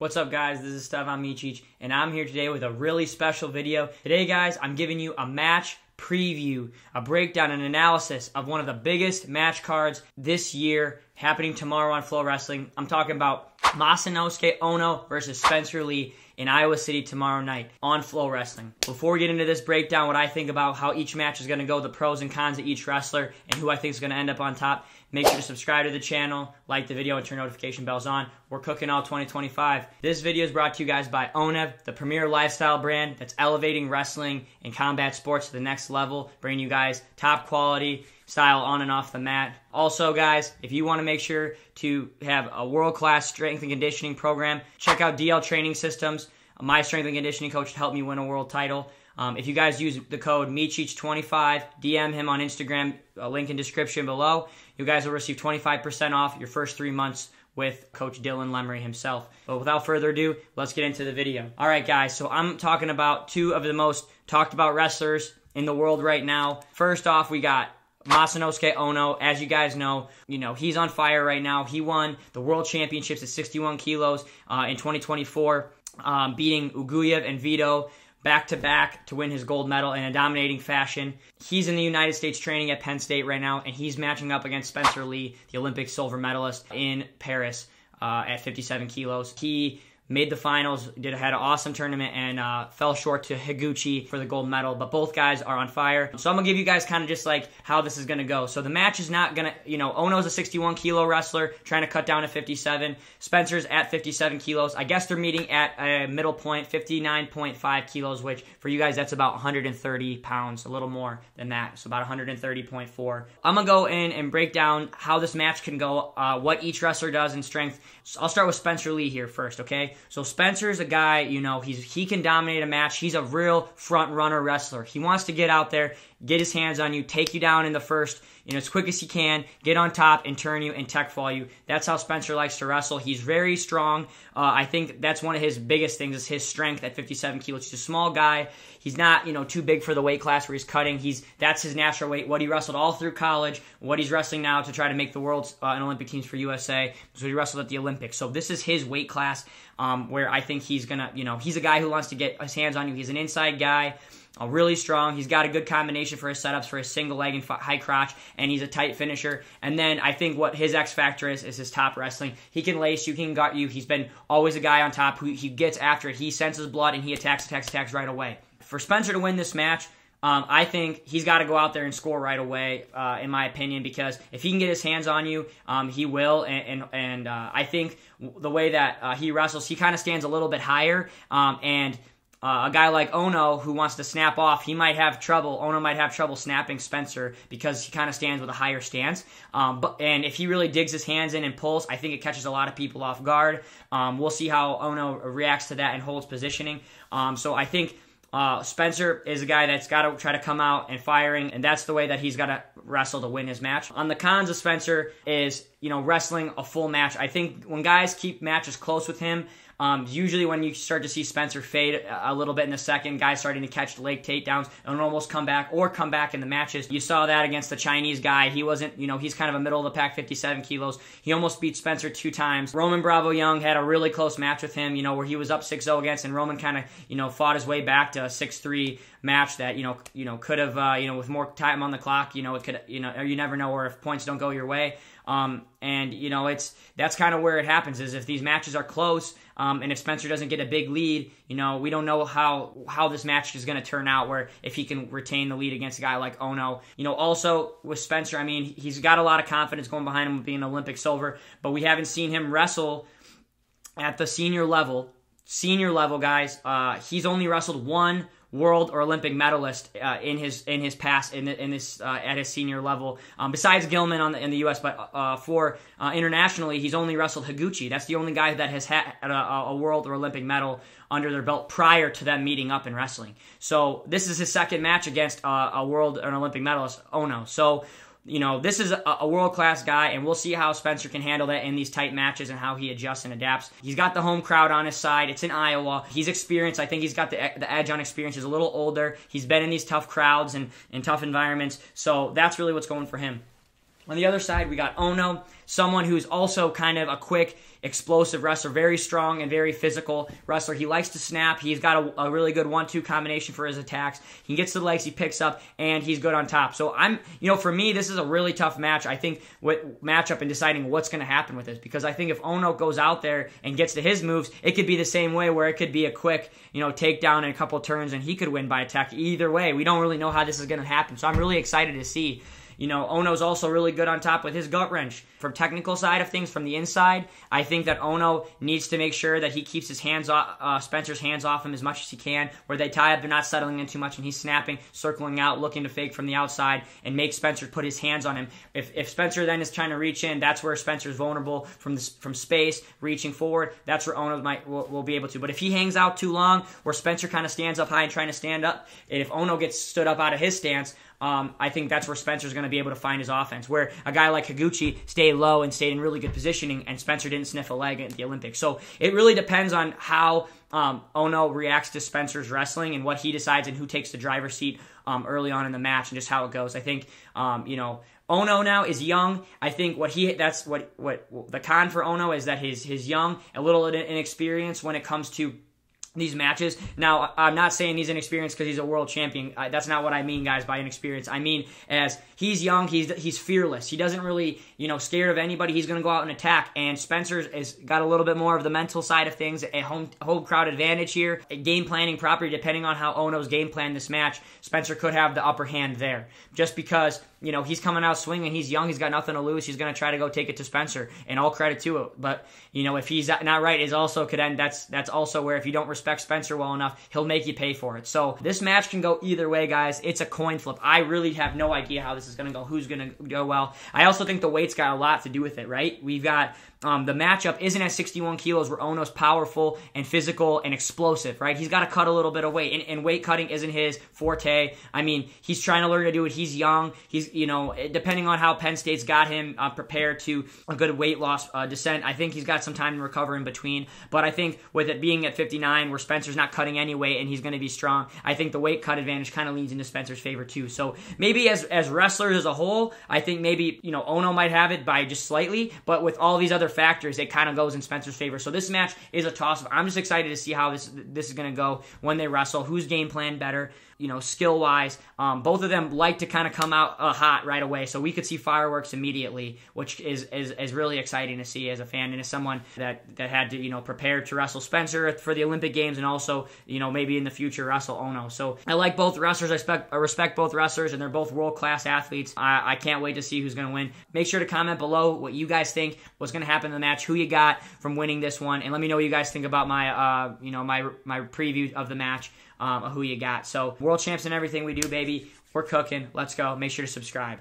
What's up, guys? This is Stevan Micic, and I'm here today with a really special video. Today, guys, I'm giving you a match preview, a breakdown, and analysis of one of the biggest match cards this year happening tomorrow on Flow Wrestling. I'm talking about Masanosuke Ono versus Spencer Lee in Iowa City tomorrow night on Flow Wrestling. Before we get into this breakdown, what I think about how each match is going to go, the pros and cons of each wrestler, and who I think is going to end up on top, make sure to subscribe to the channel, like the video, and turn notification bells on. We're cooking all 2025. This video is brought to you guys by Ono, the premier lifestyle brand that's elevating wrestling and combat sports to the next level, bringing you guys top quality style on and off the mat. Also, guys, if you want to make sure to have a world-class strength and conditioning program, check out DL Training Systems, my strength and conditioning coach, to help me win a world title. If you guys use the code Micic25, DM him on Instagram, a link in description below, you guys will receive 25% off your first 3 months with Coach Dylan Lemery himself. But without further ado, let's get into the video. All right, guys, so I'm talking about two of the most talked about wrestlers in the world right now. First off, we got Masanosuke Ono. As you guys know, he's on fire right now. He won the World Championships at 61 kilos in 2024, beating Uguyev and Vito back-to-back to win his gold medal in a dominating fashion. He's in the United States training at Penn State right now, and he's matching up against Spencer Lee, the Olympic silver medalist in Paris at 57 kilos. He made the finals, had an awesome tournament, and fell short to Higuchi for the gold medal. But both guys are on fire. So I'm going to give you guys kind of just like how this is going to go. So the match is not going to, Ono's a 61 kilo wrestler trying to cut down to 57. Spencer's at 57 kilos. I guess they're meeting at a middle point, 59.5 kilos, which for you guys, that's about 130 pounds, a little more than that. So about 130.4. I'm going to go in and break down how this match can go, what each wrestler does in strength. So I'll start with Spencer Lee here first, okay? So Spencer's a guy, he can dominate a match. He's a real front runner wrestler. He wants to get out there, get his hands on you, take you down in the first, as quick as he can, get on top and turn you and tech fall you. That's how Spencer likes to wrestle. He's very strong. I think that's one of his biggest things is his strength at 57 kilos. He's a small guy. He's not, too big for the weight class where he's cutting. That's his natural weight. What he wrestled all through college, what he's wrestling now to try to make the world's and Olympic teams for USA. So he wrestled at the Olympics. So this is his weight class where I think he's gonna, he's a guy who wants to get his hands on you. He's an inside guy. Really strong. He's got a good combination for his setups, for his single leg and high crotch, and he's a tight finisher. And then I think what his X factor is his top wrestling. He can lace you, he can gut you. He's been always a guy on top who he gets after it. He senses blood and he attacks right away. For Spencer to win this match, I think he's got to go out there and score right away, in my opinion, because if he can get his hands on you, he will. And I think the way that he wrestles, he kind of stands a little bit higher, and a guy like Ono who wants to snap off, Ono might have trouble snapping Spencer because he kind of stands with a higher stance. And if he really digs his hands in and pulls, I think it catches a lot of people off guard. We'll see how Ono reacts to that and holds positioning. So I think Spencer is a guy that's got to try to come out and firing, and that's the way that he's got to wrestle to win his match. On the cons of Spencer is, wrestling a full match. I think when guys keep matches close with him, usually when you start to see Spencer fade a little bit in the second, guys starting to catch leg takedowns and almost come back in the matches. You saw that against the Chinese guy. He wasn't, he's kind of a middle of the pack, 57 kilos. He almost beat Spencer 2 times. Roman Bravo Young had a really close match with him, where he was up 6-0 against, and Roman kind of, fought his way back to a 6-3 match that, could have, with more time on the clock, it could, you never know, or if points don't go your way. And that's kind of where it happens, is if these matches are close, and if Spencer doesn't get a big lead, we don't know how this match is going to turn out, where if he can retain the lead against a guy like Ono. Also with Spencer, I mean, he's got a lot of confidence going behind him with being an Olympic silver, but we haven't seen him wrestle at the senior level. Guys, he's only wrestled one world or Olympic medalist in his past at his senior level. Besides Gilman in the U.S., but for internationally, he's only wrestled Higuchi. That's the only guy that has had a world or Olympic medal under their belt prior to them meeting up in wrestling. So this is his second match against a world or an Olympic medalist, Ono. So this is a world-class guy, and we'll see how Spencer can handle that in these tight matches and how he adjusts and adapts. He's got the home crowd on his side. It's in Iowa. He's experienced. I think he's got the edge on experience. He's a little older. He's been in these tough crowds and in tough environments, so that's really what's going for him. On the other side, we got Ono, someone who's also kind of a quick, explosive wrestler, very strong and very physical wrestler. He likes to snap. He's got a really good 1-2 combination for his attacks. He gets to the legs, he picks up, and he's good on top. So for me, this is a really tough match. I think matchup in deciding what's going to happen with this, because I think if Ono goes out there and gets to his moves, it could be the same way where it could be a quick, takedown in a couple turns and he could win by attack. Either way, we don't really know how this is going to happen. So I'm really excited to see. Ono's also really good on top with his gut wrench. From technical side of things, from the inside, I think that Ono needs to make sure that he keeps his hands off, Spencer's hands off him as much as he can, where they tie up, they're not settling in too much, and he's snapping, circling out, looking to fake from the outside, and make Spencer put his hands on him. If Spencer then is trying to reach in, that's where Spencer's vulnerable from space, reaching forward. That's where Ono will be able to. But if he hangs out too long, where Spencer kind of stands up high and trying to stand up, and if Ono gets stood up out of his stance, I think that's where Spencer's going to be able to find his offense, where a guy like Higuchi stayed low and stayed in really good positioning, and Spencer didn't sniff a leg at the Olympics. So it really depends on how Ono reacts to Spencer's wrestling and what he decides and who takes the driver's seat early on in the match and just how it goes. I think, Ono now is young. I think what the con for Ono is that he's young, a little inexperienced when it comes to these matches. Now, I'm not saying he's inexperienced because he's a world champion. That's not what I mean, guys, by inexperienced. I mean as he's young, he's fearless. He doesn't really, scared of anybody. He's going to go out and attack. And Spencer's has got a little bit more of the mental side of things, a home crowd advantage here, a game planning property. Depending on how Ono's game plan this match, Spencer could have the upper hand there. Just because, he's coming out swinging, he's young, he's got nothing to lose, he's going to try to go take it to Spencer, and all credit to it. But, if he's not right, it also could end. That's also where if you don't respect Spencer well enough, he'll make you pay for it. So this match can go either way, guys. It's a coin flip. I really have no idea how this is going to go, who's going to go well. I also think the weight's got a lot to do with it, right? We've got the matchup isn't at 61 kilos where Ono's powerful and physical and explosive, right? He's got to cut a little bit of weight, and weight cutting isn't his forte. I mean, he's trying to learn to do it. He's young. He's, depending on how Penn State's got him prepared to a good weight loss descent, I think he's got some time to recover in between. But I think with it being at 59 where Spencer's not cutting any weight and he's going to be strong, I think the weight cut advantage kind of leans into Spencer's favor too. So maybe as wrestlers as a whole, I think maybe, Ono might have it by just slightly, but with all these other factors, it kind of goes in Spencer's favor. So this match is a toss-up. I'm just excited to see how this is going to go when they wrestle. Who's game plan better, skill-wise. Both of them like to kind of come out hot right away. So we could see fireworks immediately, which is really exciting to see as a fan and as someone that had to, prepare to wrestle Spencer for the Olympic Games and also, maybe in the future wrestle Ono. So I like both wrestlers. I respect both wrestlers, and they're both world-class athletes. I can't wait to see who's going to win. Make sure to comment below what you guys think was going to happen in the match, who you got from winning this one, and let me know what you guys think about my, my preview of the match, who you got. So world champs and everything we do, baby. We're cooking. Let's go. Make sure to subscribe.